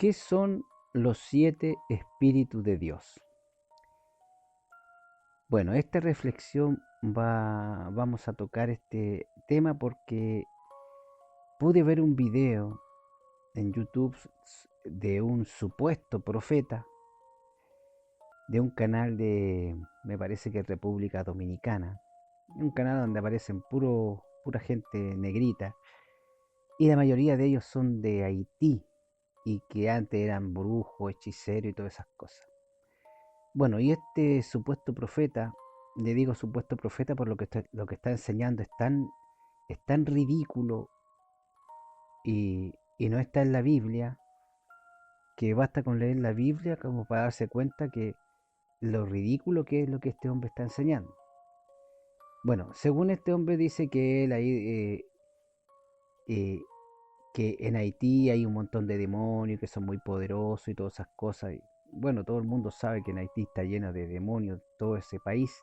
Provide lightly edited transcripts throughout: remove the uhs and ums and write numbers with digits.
¿Qué son los 7 espíritus de Dios? Bueno, esta reflexión vamos a tocar este tema porque pude ver un video en YouTube de un supuesto profeta de un canal me parece que República Dominicana, un canal donde aparecen pura gente negrita, y la mayoría de ellos son de Haití y que antes eran brujos, hechiceros y todas esas cosas. Bueno, y este supuesto profeta, le digo supuesto profeta por lo que está enseñando es tan ridículo y no está en la Biblia, que basta con leer la Biblia como para darse cuenta que lo ridículo que es lo que este hombre está enseñando. Bueno, según este hombre dice que él ahí, que en Haití hay un montón de demonios que son muy poderosos y todas esas cosas. Y, bueno, todo el mundo sabe que en Haití está lleno de demonios, todo ese país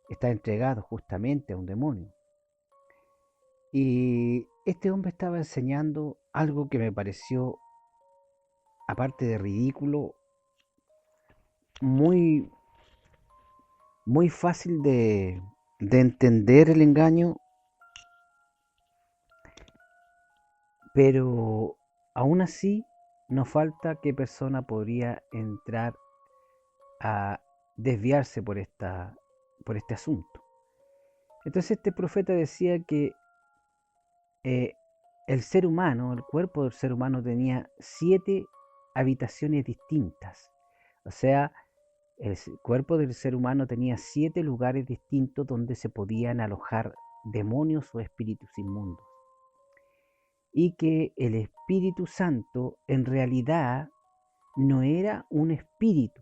está entregado justamente a un demonio. Y este hombre estaba enseñando algo que me pareció, aparte de ridículo, muy, muy fácil de entender el engaño, pero aún así nos falta qué persona podría entrar a desviarse por este asunto. Entonces este profeta decía que eh, el ser humano, el cuerpo del ser humano tenía 7 habitaciones distintas. O sea, el cuerpo del ser humano tenía 7 lugares distintos donde se podían alojar demonios o espíritus inmundos. Y que el Espíritu Santo en realidad no era un espíritu,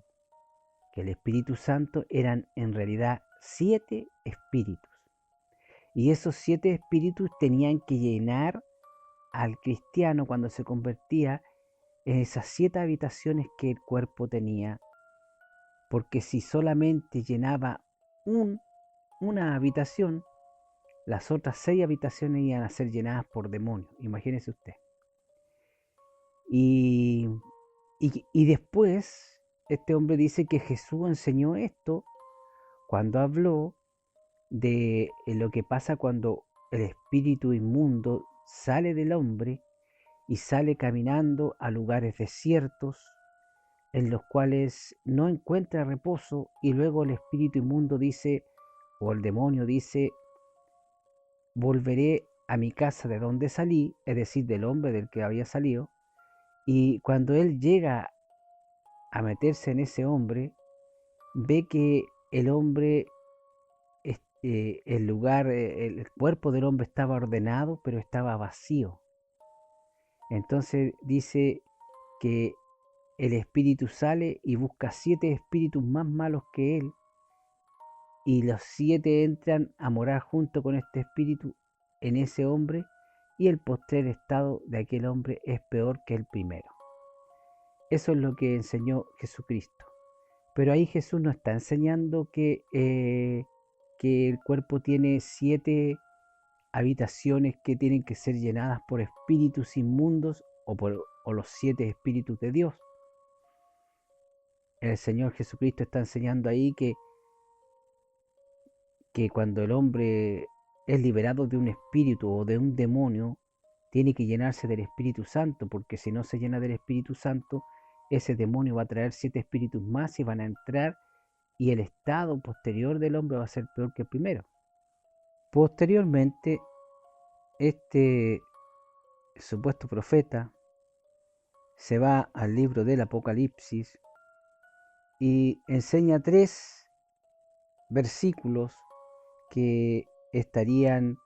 que el Espíritu Santo eran en realidad 7 espíritus. Y esos 7 espíritus tenían que llenar al cristiano cuando se convertía en esas 7 habitaciones que el cuerpo tenía, porque si solamente llenaba una habitación, las otras 6 habitaciones iban a ser llenadas por demonios, imagínese usted. Y después, este hombre dice que Jesús enseñó esto cuando habló de lo que pasa cuando el espíritu inmundo sale del hombre y sale caminando a lugares desiertos en los cuales no encuentra reposo, y luego el espíritu inmundo dice, o el demonio dice, volveré a mi casa de donde salí, es decir, del hombre del que había salido, y cuando él llega a meterse en ese hombre, ve que el hombre, el cuerpo del hombre estaba ordenado, pero estaba vacío. Entonces dice que el espíritu sale y busca 7 espíritus más malos que él, y los 7 entran a morar junto con este espíritu en ese hombre, y el postrer estado de aquel hombre es peor que el primero. Eso es lo que enseñó Jesucristo. Pero ahí Jesús no está enseñando que el cuerpo tiene 7 habitaciones que tienen que ser llenadas por espíritus inmundos o los 7 espíritus de Dios. El Señor Jesucristo está enseñando ahí que cuando el hombre es liberado de un espíritu o de un demonio, tiene que llenarse del Espíritu Santo, porque si no se llena del Espíritu Santo, ese demonio va a traer 7 espíritus más y van a entrar, y el estado posterior del hombre va a ser peor que el primero. Posteriormente, este supuesto profeta se va al libro del Apocalipsis y enseña 3 versículos que estarían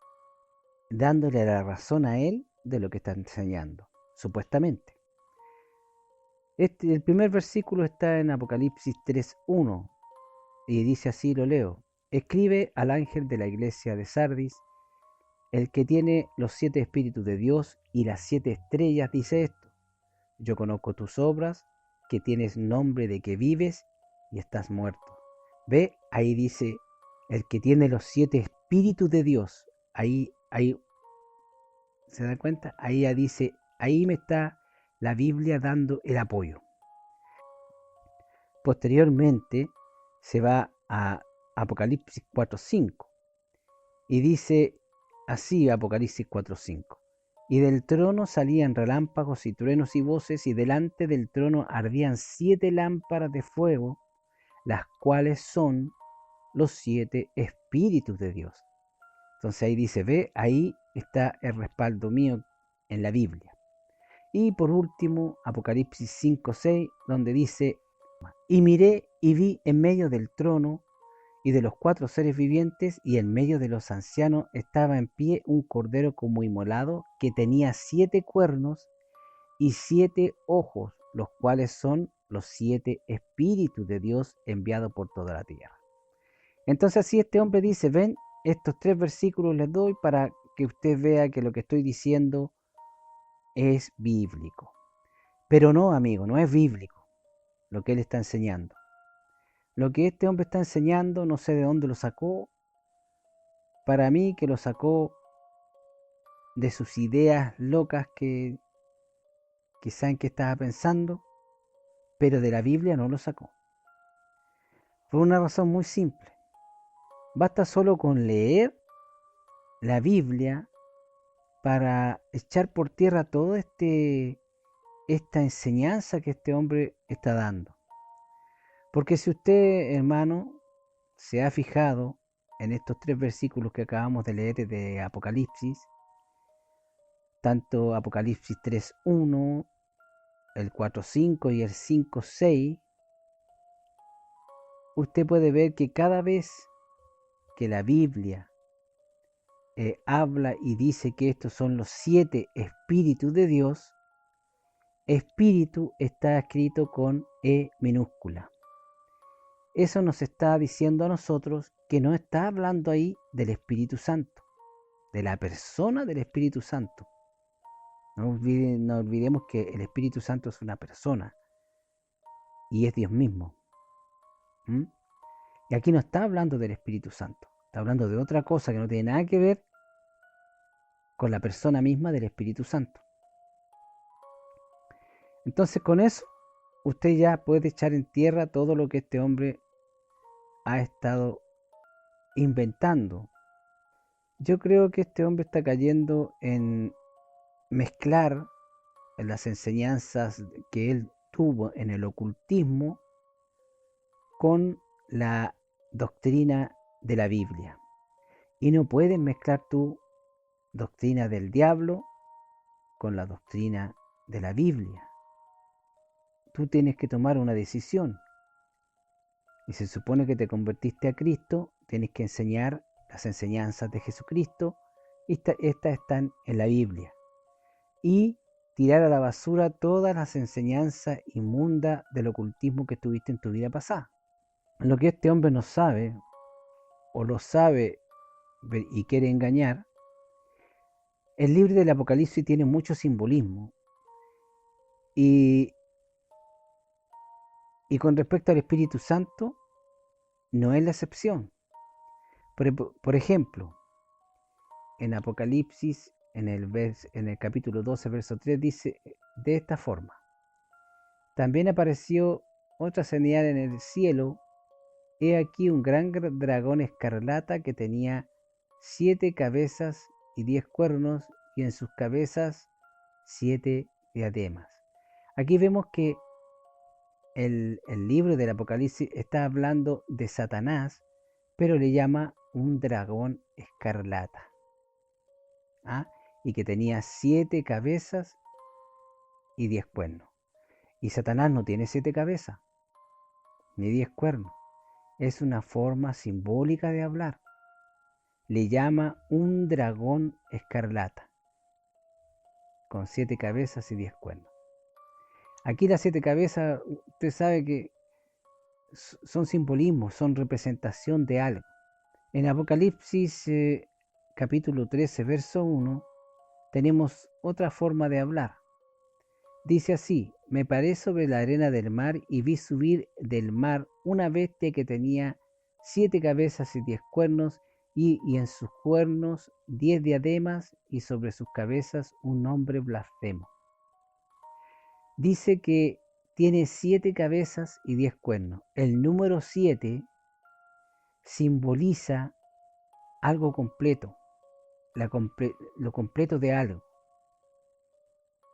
dándole la razón a él de lo que está enseñando, supuestamente. El primer versículo está en Apocalipsis 3:1 y dice así, lo leo: escribe al ángel de la iglesia de Sardis, el que tiene los 7 espíritus de Dios y las 7 estrellas, dice esto: yo conozco tus obras, que tienes nombre de que vives y estás muerto. Ve, ahí dice, el que tiene los 7 espíritus de Dios. Ahí, ¿se da cuenta? Ahí ya dice, ahí me está la Biblia dando el apoyo. Posteriormente se va a Apocalipsis 4:5 y dice así Apocalipsis 4:5. Y del trono salían relámpagos y truenos y voces, y delante del trono ardían 7 lámparas de fuego, las cuales son los 7 espíritus de Dios. Entonces ahí dice, ve, ahí está el respaldo mío en la Biblia. Y por último, Apocalipsis 5:6, donde dice, y miré y vi en medio del trono y de los 4 seres vivientes y en medio de los ancianos estaba en pie un cordero como inmolado que tenía 7 cuernos y 7 ojos, los cuales son los 7 espíritus de Dios enviados por toda la tierra. Entonces así este hombre dice, ven, estos 3 versículos les doy para que usted vea que lo que estoy diciendo es bíblico. Pero no, amigo, no es bíblico lo que él está enseñando. Lo que este hombre está enseñando, no sé de dónde lo sacó. Para mí que lo sacó de sus ideas locas que saben que estaba pensando, pero de la Biblia no lo sacó. Por una razón muy simple. Basta solo con leer la Biblia para echar por tierra toda esta enseñanza que este hombre está dando. Porque si usted, hermano, se ha fijado en estos 3 versículos que acabamos de leer de Apocalipsis, tanto Apocalipsis 3:1, el 4:5 y el 5:6, usted puede ver que cada vez que la Biblia habla y dice que estos son los 7 espíritus de Dios, espíritu está escrito con E minúscula. Eso nos está diciendo a nosotros que no está hablando ahí del Espíritu Santo, de la persona del Espíritu Santo. No olvidemos que el Espíritu Santo es una persona y es Dios mismo. ¿Mm? Y aquí no está hablando del Espíritu Santo, está hablando de otra cosa que no tiene nada que ver con la persona misma del Espíritu Santo. Entonces con eso usted ya puede echar en tierra todo lo que este hombre ha estado inventando. Yo creo que este hombre está cayendo en mezclar las enseñanzas que él tuvo en el ocultismo con la doctrina de la Biblia. Y no puedes mezclar tu doctrina del diablo con la doctrina de la Biblia. Tú tienes que tomar una decisión. Y se supone que te convertiste a Cristo, tienes que enseñar las enseñanzas de Jesucristo. Estas están en la Biblia. Y tirar a la basura todas las enseñanzas inmundas del ocultismo que tuviste en tu vida pasada. Lo que este hombre no sabe, o lo sabe y quiere engañar, el libro del Apocalipsis tiene mucho simbolismo. Y con respecto al Espíritu Santo, no es la excepción. Por ejemplo, en Apocalipsis, en el capítulo 12, verso 3, dice de esta forma: también apareció otra señal en el cielo. He aquí un gran dragón escarlata que tenía 7 cabezas y 10 cuernos, y en sus cabezas 7 diademas. Aquí vemos que el libro del Apocalipsis está hablando de Satanás, pero le llama un dragón escarlata. Y que tenía 7 cabezas y 10 cuernos. Y Satanás no tiene 7 cabezas ni 10 cuernos. Es una forma simbólica de hablar. Le llama un dragón escarlata, con 7 cabezas y 10 cuernos. Aquí las 7 cabezas, usted sabe que son simbolismos, son representación de algo. En Apocalipsis capítulo 13, verso 1, tenemos otra forma de hablar. Dice así: me paré sobre la arena del mar y vi subir del mar una bestia que tenía 7 cabezas y 10 cuernos, y en sus cuernos 10 diademas, y sobre sus cabezas un nombre blasfemo. dice que tiene 7 cabezas y 10 cuernos. El número 7 simboliza algo completo, lo completo de algo.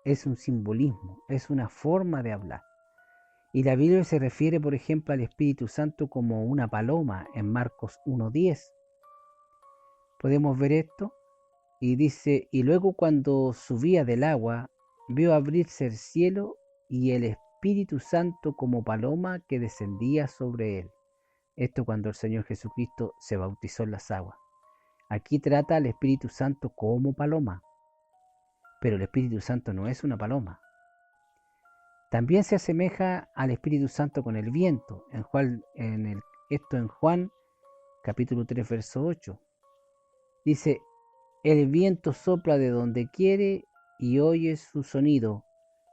Es un simbolismo, es una forma de hablar. Y la Biblia se refiere, por ejemplo, al Espíritu Santo como una paloma en Marcos 1:10. Podemos ver esto y dice, y luego cuando subía del agua, vio abrirse el cielo y el Espíritu Santo como paloma que descendía sobre él. Esto cuando el Señor Jesucristo se bautizó en las aguas. Aquí trata al Espíritu Santo como paloma, pero el Espíritu Santo no es una paloma. También se asemeja al Espíritu Santo con el viento, esto en Juan capítulo 3, verso 8. Dice, el viento sopla de donde quiere y oye su sonido,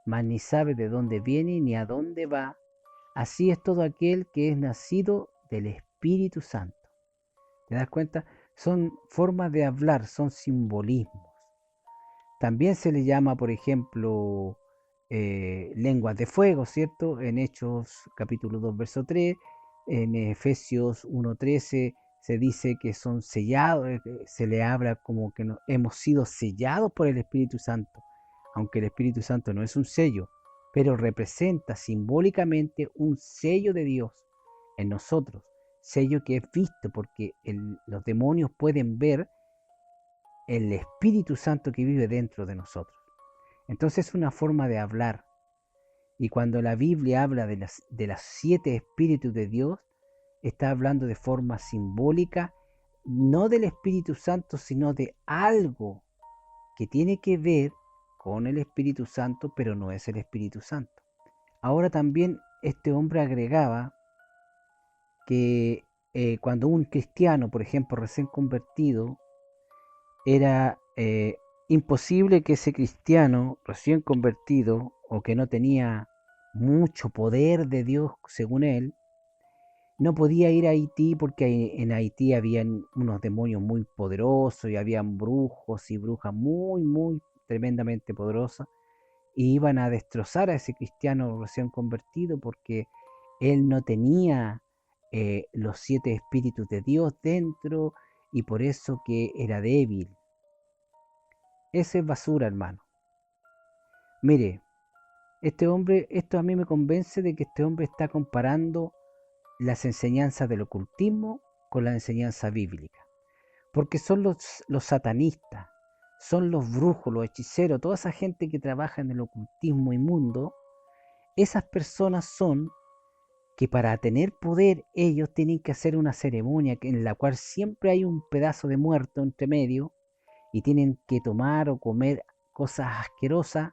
mas ni sabe de dónde viene ni a dónde va. Así es todo aquel que es nacido del Espíritu Santo. ¿Te das cuenta? Son formas de hablar, son simbolismos. También se le llama, por ejemplo, lenguas de fuego, ¿cierto? En Hechos capítulo 2, verso 3, en Efesios 1:13 se dice que son sellados, se le habla como que hemos sido sellados por el Espíritu Santo, aunque el Espíritu Santo no es un sello, pero representa simbólicamente un sello de Dios en nosotros, sello que es visto porque los demonios pueden ver el Espíritu Santo que vive dentro de nosotros. Entonces es una forma de hablar. Y cuando la Biblia habla de las 7 espíritus de Dios, está hablando de forma simbólica, no del Espíritu Santo, sino de algo que tiene que ver con el Espíritu Santo, pero no es el Espíritu Santo. Ahora también este hombre agregaba que cuando un cristiano, por ejemplo, recién convertido, era imposible que ese cristiano recién convertido o que no tenía mucho poder de Dios según él, no podía ir a Haití porque en Haití habían unos demonios muy poderosos y habían brujos y brujas muy, muy tremendamente poderosas y iban a destrozar a ese cristiano recién convertido porque él no tenía los 7 espíritus de Dios dentro y por eso que era débil. Esa es basura, hermano. Mire, esto a mí me convence de que este hombre está comparando las enseñanzas del ocultismo con la enseñanza bíblica. Porque son los satanistas, son los brujos, los hechiceros, toda esa gente que trabaja en el ocultismo inmundo. Esas personas son que para tener poder ellos tienen que hacer una ceremonia en la cual siempre hay un pedazo de muerto entre medio y tienen que tomar o comer cosas asquerosas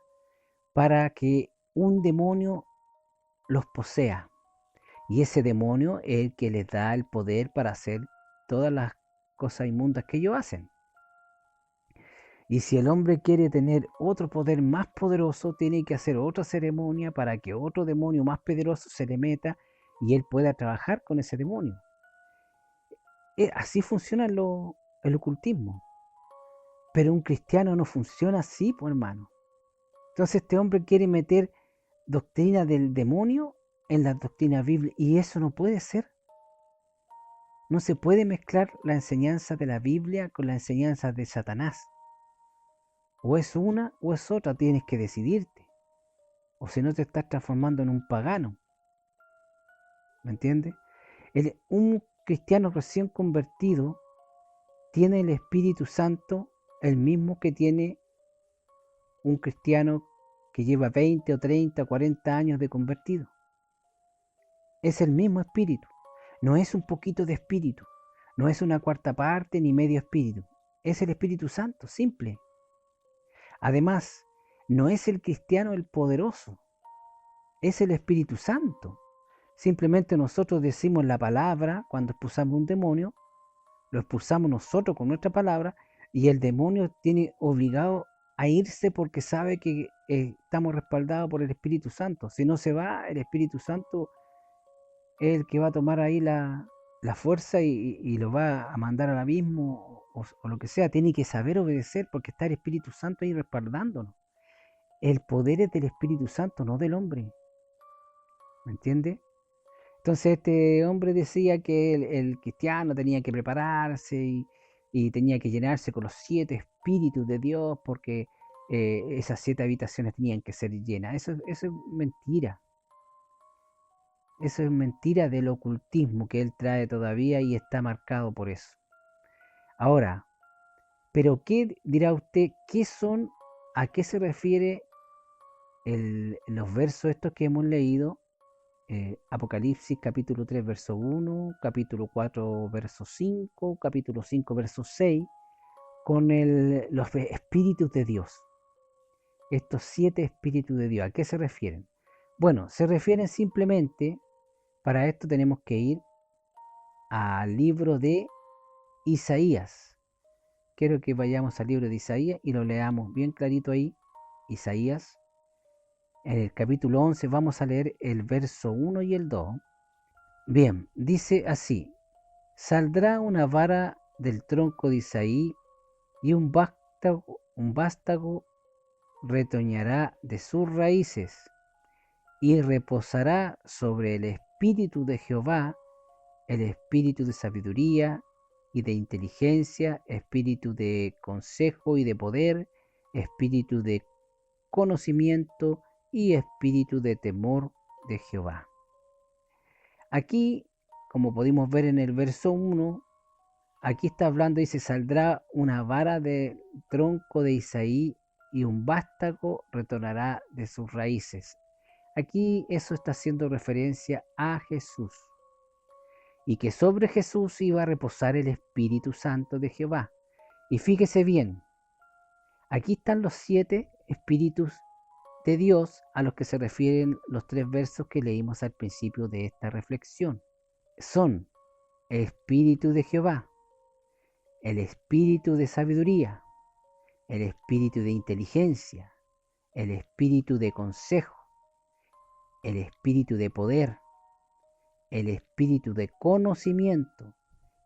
para que un demonio los posea. Y ese demonio es el que les da el poder para hacer todas las cosas inmundas que ellos hacen. Y si el hombre quiere tener otro poder más poderoso, tiene que hacer otra ceremonia para que otro demonio más poderoso se le meta y él pueda trabajar con ese demonio. Así funciona el ocultismo. Pero un cristiano no funciona así, pues hermano. Entonces este hombre quiere meter doctrina del demonio en la doctrina bíblica y eso no puede ser. No se puede mezclar la enseñanza de la Biblia con la enseñanza de Satanás. O es una o es otra, tienes que decidirte. O si no te estás transformando en un pagano. ¿Me entiendes? Un cristiano recién convertido tiene el Espíritu Santo el mismo que tiene un cristiano que lleva 20 o 30 o 40 años de convertido. Es el mismo espíritu. No es un poquito de espíritu. No es una cuarta parte ni medio espíritu. Es el Espíritu Santo, simple. Además, no es el cristiano el poderoso. Es el Espíritu Santo. Simplemente nosotros decimos la palabra cuando expulsamos un demonio. Lo expulsamos nosotros con nuestra palabra y el demonio tiene obligado a irse porque sabe que estamos respaldados por el Espíritu Santo. Si no se va, el Espíritu Santo es el que va a tomar ahí la fuerza y lo va a mandar al abismo o lo que sea. Tiene que saber obedecer porque está el Espíritu Santo ahí respaldándonos. el poder es del Espíritu Santo, no del hombre. ¿Me entiende? Entonces este hombre decía que el cristiano tenía que prepararse y tenía que llenarse con los 7 espíritus de Dios porque esas 7 habitaciones tenían que ser llenas. Eso es mentira. Eso es mentira del ocultismo que él trae todavía y está marcado por eso. Ahora, pero ¿qué dirá usted? ¿Qué son? ¿A qué se refiere los versos estos que hemos leído? Apocalipsis capítulo 3 verso 1, capítulo 4 verso 5, capítulo 5 verso 6, con los espíritus de Dios. Estos 7 espíritus de Dios, ¿a qué se refieren? Bueno, se refieren simplemente, para esto tenemos que ir al libro de Isaías. Quiero que vayamos al libro de Isaías y lo leamos bien clarito ahí. Isaías, en el capítulo 11 vamos a leer el verso 1 y el 2. Bien, dice así: saldrá una vara del tronco de Isaí y un vástago retoñará de sus raíces y reposará sobre el espíritu de Jehová, el espíritu de sabiduría y de inteligencia, espíritu de consejo y de poder, espíritu de conocimiento y espíritu de temor de Jehová. Aquí, como pudimos ver en el verso 1, aquí está hablando, dice, saldrá una vara del tronco de Isaí y un vástago retornará de sus raíces. Aquí eso está haciendo referencia a Jesús. Y que sobre Jesús iba a reposar el Espíritu Santo de Jehová. Y fíjese bien, aquí están los 7 espíritus de Dios a los que se refieren los 3 versos que leímos al principio de esta reflexión. Son el Espíritu de Jehová, el espíritu de sabiduría, el espíritu de inteligencia, el espíritu de consejo, el espíritu de poder, el espíritu de conocimiento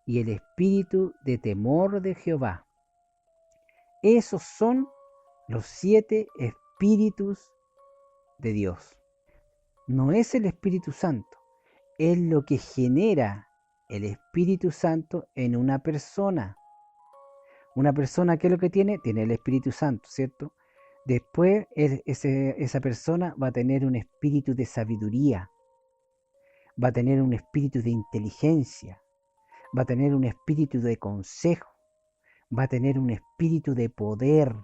y el espíritu de temor de Jehová. Esos son los 7 espíritus de Dios. No es el Espíritu Santo, es lo que genera el Espíritu Santo en una persona. Una persona, ¿qué es lo que tiene? Tiene el Espíritu Santo, ¿cierto? Después esa persona va a tener un espíritu de sabiduría, va a tener un espíritu de inteligencia, va a tener un espíritu de consejo, va a tener un espíritu de poder,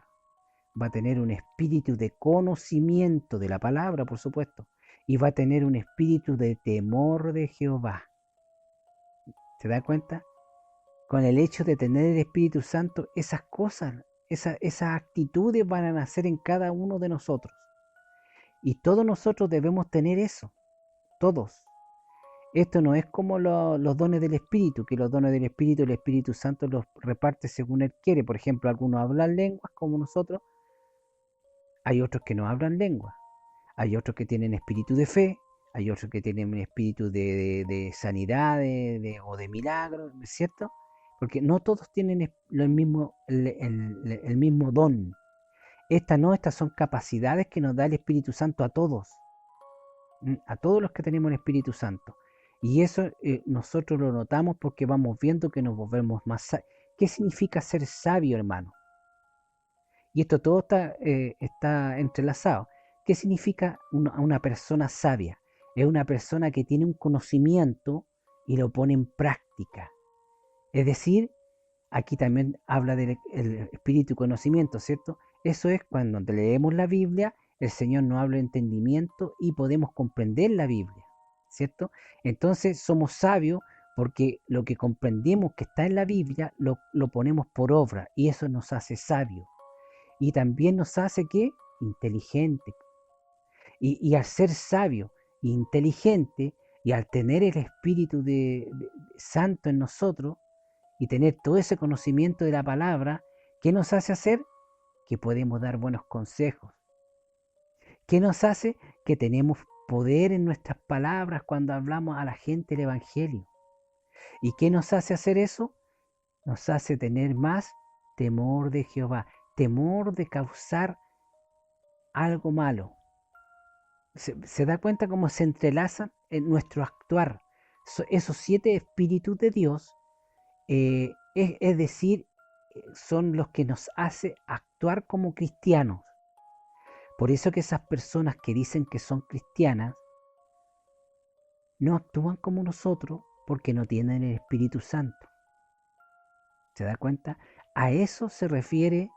va a tener un espíritu de conocimiento de la palabra, por supuesto, y va a tener un espíritu de temor de Jehová. ¿Se da cuenta? Con el hecho de tener el Espíritu Santo, esas cosas, esas actitudes van a nacer en cada uno de nosotros. Y todos nosotros debemos tener eso, todos. Esto no es como los dones del Espíritu, que los dones del Espíritu, el Espíritu Santo los reparte según Él quiere. Por ejemplo, algunos hablan lenguas como nosotros, hay otros que no hablan lenguas, hay otros que tienen espíritu de fe, hay otros que tienen un espíritu de sanidad o de milagro, ¿no es cierto? Porque no todos tienen el mismo don. Estas son capacidades que nos da el Espíritu Santo a todos los que tenemos el Espíritu Santo. Y eso nosotros lo notamos porque vamos viendo que nos volvemos más sabios. ¿Qué significa ser sabio, hermano? Y esto todo está entrelazado. ¿Qué significa una persona sabia? Es una persona que tiene un conocimiento y lo pone en práctica. Es decir, aquí también habla del espíritu conocimiento, ¿cierto? Eso es cuando leemos la Biblia, el Señor nos habla de entendimiento y podemos comprender la Biblia, ¿cierto? Entonces somos sabios porque lo que comprendemos que está en la Biblia lo ponemos por obra y eso nos hace sabios. Y también nos hace que inteligente. Y al ser sabio e inteligente y al tener el Espíritu Santo en nosotros y tener todo ese conocimiento de la palabra, ¿qué nos hace hacer? Que podemos dar buenos consejos. ¿Qué nos hace? Que tenemos poder en nuestras palabras cuando hablamos a la gente del Evangelio. ¿Y qué nos hace hacer eso? Nos hace tener más temor de Jehová, temor de causar algo malo. Se da cuenta cómo se entrelazan en nuestro actuar. Esos 7 espíritus de Dios, es decir, son los que nos hace actuar como cristianos. Por eso que esas personas que dicen que son cristianas no actúan como nosotros porque no tienen el Espíritu Santo. ¿Se da cuenta? A eso se refiere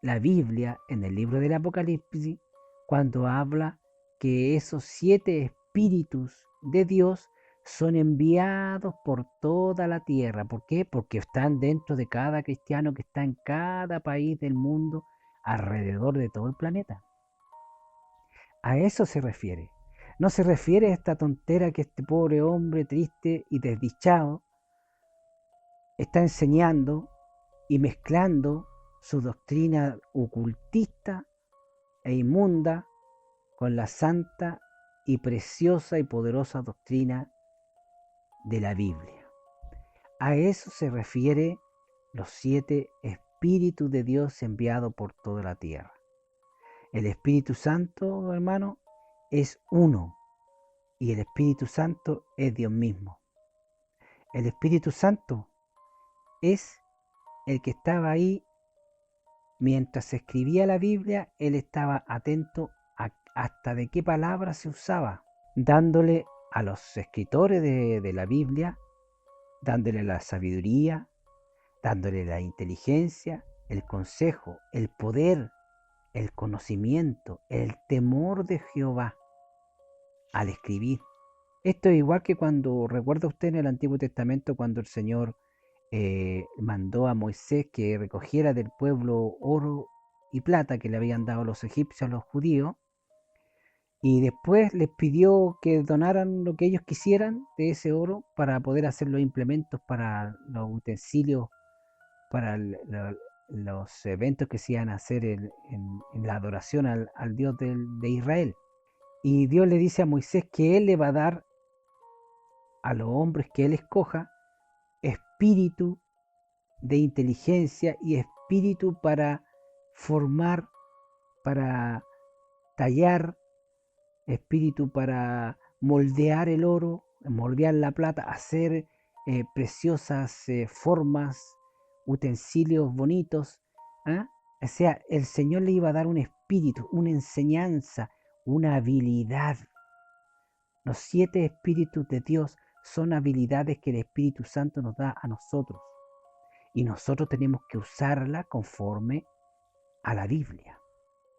la Biblia en el libro del Apocalipsis cuando habla que esos 7 espíritus de Dios son enviados por toda la tierra. ¿Por qué? Porque están dentro de cada cristiano que está en cada país del mundo alrededor de todo el planeta. A eso se refiere. No se refiere a esta tontera que este pobre hombre triste y desdichado está enseñando y mezclando su doctrina ocultista e inmunda con la santa y preciosa y poderosa doctrina de la Biblia. A eso se refiere los 7 espíritus de Dios enviados por toda la tierra. El Espíritu Santo, hermano, es uno y el Espíritu Santo es Dios mismo. El Espíritu Santo es el que estaba ahí mientras se escribía la Biblia. Él estaba atento hasta de qué palabra se usaba, dándole a los escritores de la Biblia, dándole la sabiduría, dándole la inteligencia, el consejo, el poder, el conocimiento, el temor de Jehová al escribir. Esto es igual que cuando, recuerda usted en el Antiguo Testamento, cuando el Señor mandó a Moisés que recogiera del pueblo oro y plata que le habían dado los egipcios a los judíos, y después les pidió que donaran lo que ellos quisieran de ese oro para poder hacer los implementos para los utensilios, para los eventos que se iban a hacer en la adoración al Dios de Israel. Y Dios le dice a Moisés que Él le va a dar a los hombres que Él escoja espíritu de inteligencia y espíritu para formar, para tallar, espíritu para moldear el oro, moldear la plata, hacer preciosas formas, utensilios bonitos. ¿Ah? O sea, el Señor le iba a dar un espíritu, una enseñanza, una habilidad. Los 7 espíritus de Dios son habilidades que el Espíritu Santo nos da a nosotros. Y nosotros tenemos que usarla conforme a la Biblia.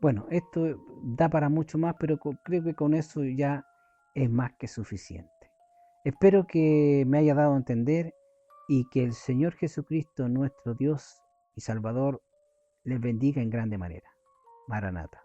Bueno, esto da para mucho más, pero creo que con eso ya es más que suficiente. Espero que me haya dado a entender y que el Señor Jesucristo, nuestro Dios y Salvador, les bendiga en grande manera. Maranata.